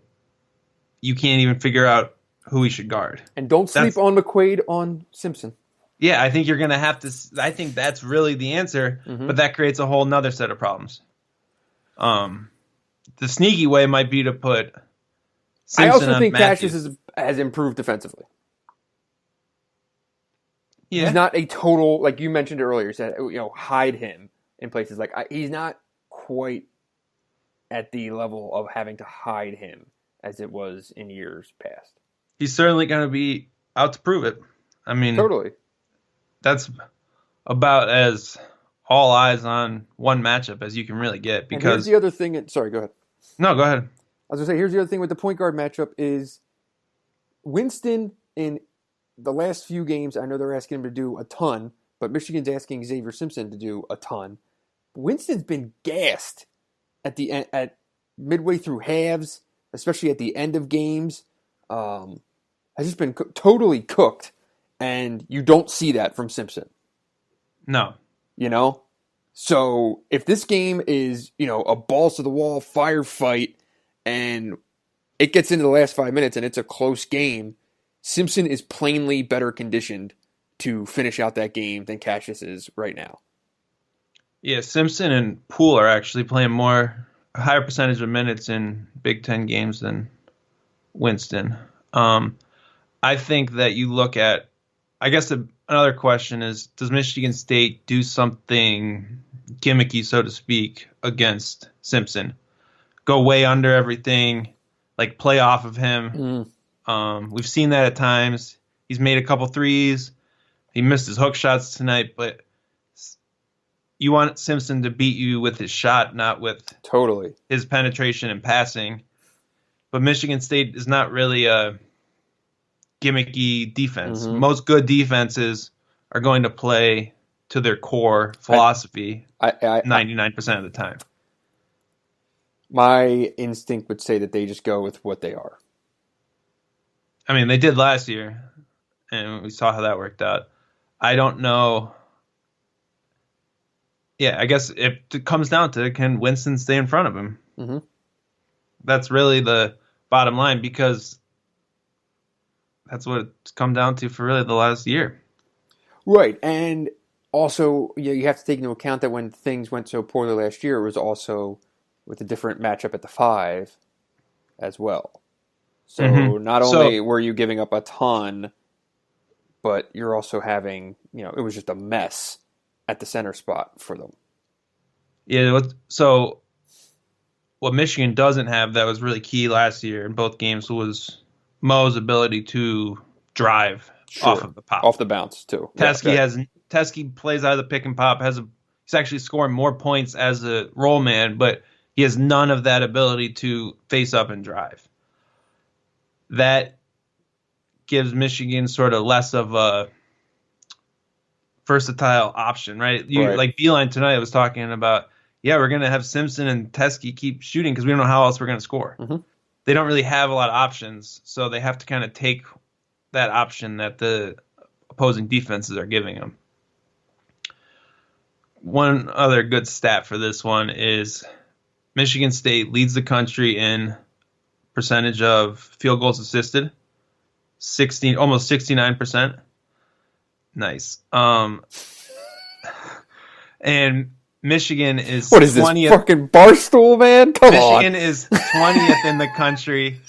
you can't even figure out who he should guard. And don't sleep on McQuaid on Simpson. Yeah, I think you're going to have to. I think that's really the answer, but that creates a whole nother set of problems. The sneaky way might be to put Simpson I also on think Matthews. Cassius has improved defensively. Yeah. He's not a total, like you mentioned earlier, said hide him in places like he's not quite at the level of having to hide him as it was in years past. He's certainly going to be out to prove it. I mean, totally. That's about as all eyes on one matchup as you can really get. Because and here's the other thing. Sorry, go ahead. No, go ahead. I was going to say, here's the other thing with the point guard matchup is Winston in the last few games, I know they're asking him to do a ton, but Michigan's asking Xavier Simpson to do a ton. Winston's been gassed at midway through halves, especially at the end of games. Has just been totally cooked, and you don't see that from Simpson. No. So if this game is, a balls to the wall firefight and it gets into the last 5 minutes and it's a close game, Simpson is plainly better conditioned to finish out that game than Cassius is right now. Yeah, Simpson and Poole are actually playing a higher percentage of minutes in Big Ten games than Winston. I think that you look at, I guess another question is, does Michigan State do something gimmicky, so to speak, against Simpson? Go way under everything, like play off of him. We've seen that at times. He's made a couple threes. He missed his hook shots tonight, but you want Simpson to beat you with his shot, not with totally his penetration and passing. But Michigan State is not really a gimmicky defense. Most good defenses are going to play to their core philosophy 99% of the time. My instinct would say that they just go with what they are. I mean, they did last year, and we saw how that worked out. I don't know. Yeah, I guess it comes down to, can Winston stay in front of him? Mm-hmm. That's really the bottom line, because that's what it's come down to for really the last year. Right, and also you have to take into account that when things went so poorly last year, it was also with a different matchup at the 5 as well. So not only were you giving up a ton, but you're also having, it was just a mess at the center spot for them. Yeah, so what Michigan doesn't have that was really key last year in both games was Mo's ability to drive off of the pop. Off the bounce, too. Teskey plays out of the pick and pop. He's actually scoring more points as a roll man, but he has none of that ability to face up and drive. That gives Michigan sort of less of a versatile option, right? Like Beeline tonight was talking about, we're going to have Simpson and Teskey keep shooting because we don't know how else we're going to score. Mm-hmm. They don't really have a lot of options, so they have to kind of take that option that the opposing defenses are giving them. One other good stat for this one is Michigan State leads the country in percentage of field goals assisted, almost 69%. Nice. And Michigan is 20th. What is this, fucking Barstool, man? Come on. Michigan is 20th in the country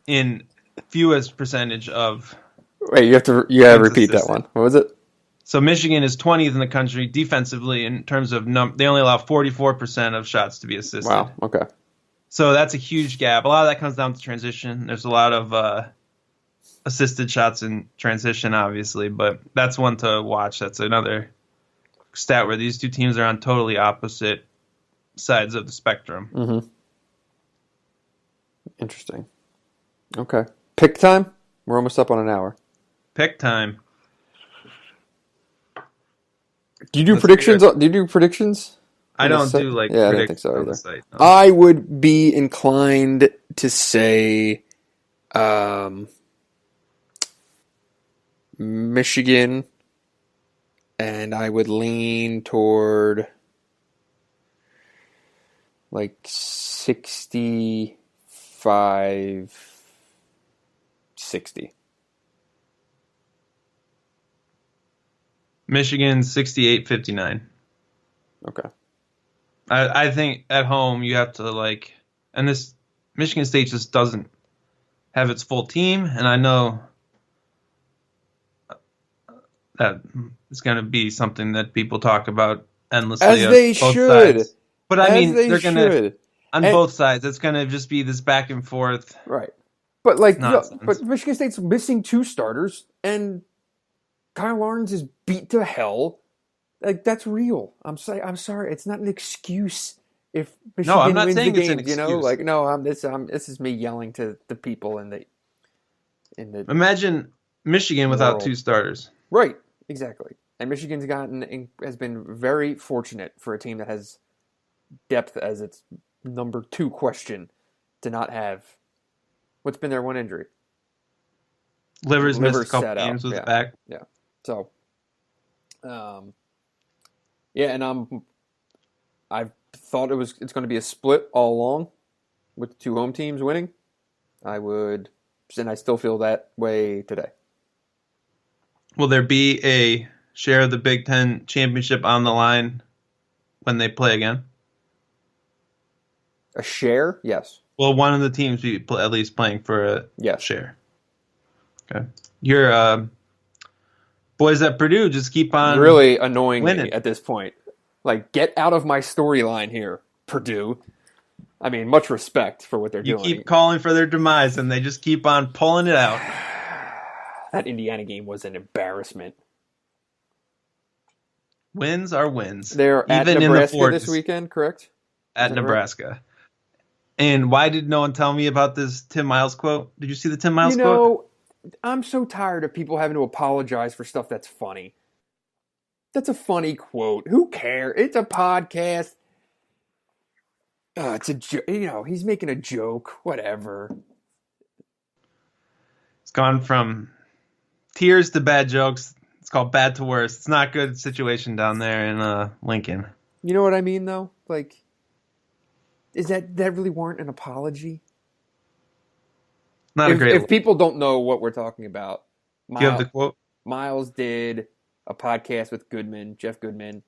in fewest percentage of. Wait, you have to repeat that one. What was it? So Michigan is 20th in the country defensively in terms of they only allow 44% of shots to be assisted. Wow, okay. So that's a huge gap. A lot of that comes down to transition. There's a lot of assisted shots in transition, obviously, but that's one to watch. That's another stat where these two teams are on totally opposite sides of the spectrum. Mm-hmm. Interesting. Okay. Pick time? We're almost up on an hour. Pick time. Do you do predictions? Do you do predictions? I don't do I don't think so either. Site, no. I would be inclined to say Michigan, and I would lean toward like 65-60. Michigan 68-59. Okay. I think at home you have to and this Michigan State just doesn't have its full team, and I know that it's going to be something that people talk about endlessly. As they should. Sides. But I mean, they're going to on both sides. It's going to just be this back and forth. Right. But nonsense. But Michigan State's missing 2 starters, and Kyle Lawrence is beat to hell. That's real. I'm sorry. It's not an excuse if Michigan I'm not wins saying the it's game. an excuse. This is me yelling to the people in the. Imagine Michigan without world. 2 starters. Right. Exactly. And Michigan's has been very fortunate for a team that has depth as its number 2 question to not have. What's been their one injury? Livers missed a couple games with his back. Yeah. So, and I've thought it's going to be a split all along with the 2 home teams winning. And I still feel that way today. Will there be a share of the Big Ten championship on the line when they play again? A share? Yes. Will one of the teams be at least playing for a yes. share? Okay. Your boys at Purdue just keep on really annoying winning me at this point. Like, get out of my storyline here, Purdue. I mean, much respect for what they're You doing. keep calling for their demise, and they just keep on pulling it out. That Indiana game was an embarrassment. Wins are wins. They're at Even Nebraska in the this weekend, correct? At Nebraska. Right? And why did no one tell me about this Tim Miles quote? Did you see the Tim Miles quote? I'm so tired of people having to apologize for stuff that's funny. That's a funny quote. Who cares? It's a podcast. It's a joke. He's making a joke. Whatever. It's gone from tears to bad jokes. It's called bad to worse. It's not a good situation down there in Lincoln. You know what I mean, though? Like, is that really warrant an apology? Not a great. If people don't know what we're talking about, do you have the quote? Miles did a podcast with Jeff Goodman,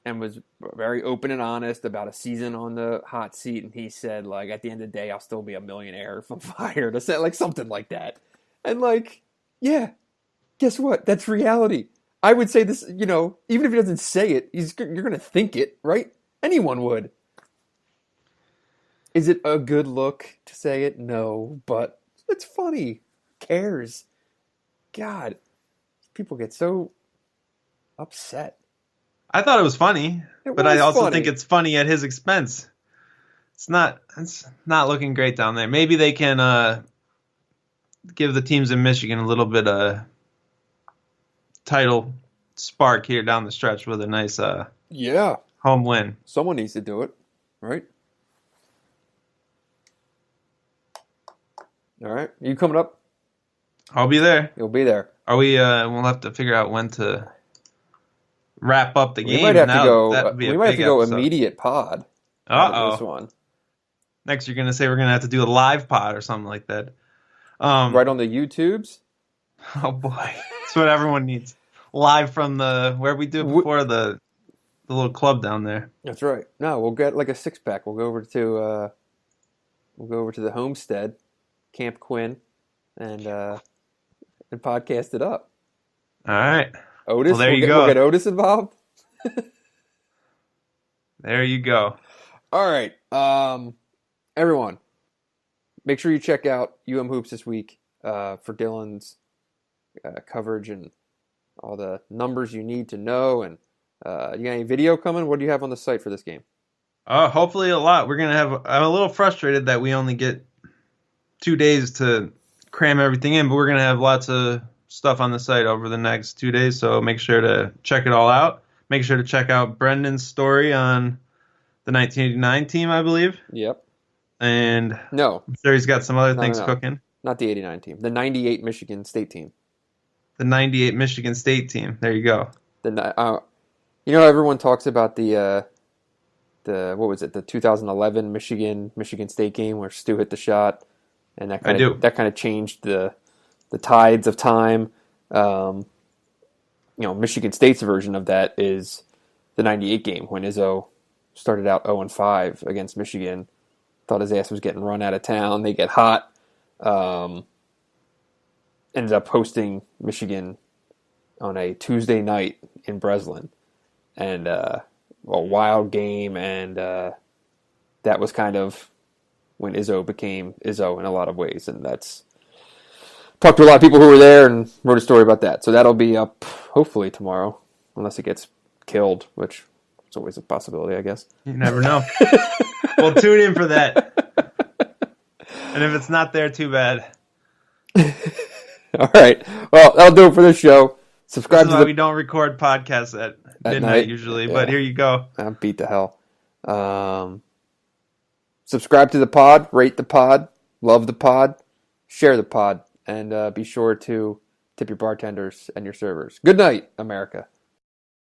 and was very open and honest about a season on the hot seat. And he said, like, at the end of the day, I'll still be a millionaire if I'm fired. Or like something like that. And like, yeah, guess what? That's reality. I would say this, even if he doesn't say it, you're going to think it, right? Anyone would. Is it a good look to say it? No, but it's funny. Who cares? God, people get so upset. I thought it was funny, but I also think it's funny at his expense. It's not looking great down there. Maybe they can give the teams in Michigan a little bit of title spark here down the stretch with a nice home win. Someone needs to do it, right? All right. You coming up? I'll be there. You'll be there. Are we? We'll have to figure out when to wrap up the game. We might have to go. We might have to go immediate pod. Uh-oh. This one. Next, you're gonna say we're gonna have to do a live pod or something like that. Right on the YouTubes. Oh boy, that's what everyone needs. Live from where we do before the little club down there. That's right. No, we'll get like a 6-pack. We'll go over to the homestead, Camp Quinn, and podcast it up. All right. Otis, well, there you go. We'll get Otis involved. There you go. All right. Everyone, make sure you check out UM Hoops this week for Dylan's coverage and all the numbers you need to know. And you got any video coming? What do you have on the site for this game? Hopefully a lot. We're gonna have. I'm a little frustrated that we only get 2 days to cram everything in, but we're gonna have lots of stuff on the site over the next 2 days. So make sure to check it all out. Make sure to check out Brendan's story on the 1989 team, I believe. Yep. And no, I'm sure he's got some other things cooking. Not the 89 team. The 98 Michigan State team. The 98 Michigan State team. There you go. Everyone talks about the what was it? The 2011 Michigan State game where Stu hit the shot, and that kind of changed the tides of time. Michigan State's version of that is the 98 game when Izzo started out 0-5 against Michigan. Thought his ass was getting run out of town. They get hot. Ended up hosting Michigan on a Tuesday night in Breslin. And a wild game. And that was kind of when Izzo became Izzo in a lot of ways. And that's... Talked to a lot of people who were there and wrote a story about that. So that'll be up hopefully tomorrow. Unless it gets killed, which is always a possibility, I guess. You never know. We'll tune in for that. And if it's not there, too bad. All right. Well, that'll do it for this show. Subscribe this is why we don't record podcasts at midnight usually, but here you go. I beat the hell. Subscribe to the pod, rate the pod, love the pod, share the pod, and be sure to tip your bartenders and your servers. Good night, America.